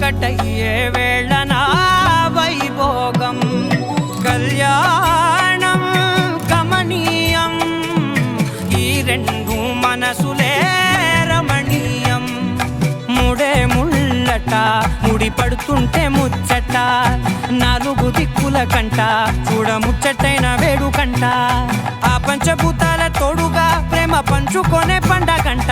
ఒకటయ్యే వేళనా వైభోగం కళ్యాణం కమనీయం ఈ రెండు మనసులే రమణీయం ముడే ముళ్ళట ముడి పడుతుంటే ముచ్చట నాలుగు దిక్కుల కంట చూడ ముచ్చటైన వేడుకంట ఆ పంచభూతాల తోడుగా ప్రేమ పంచుకొనే పండగంట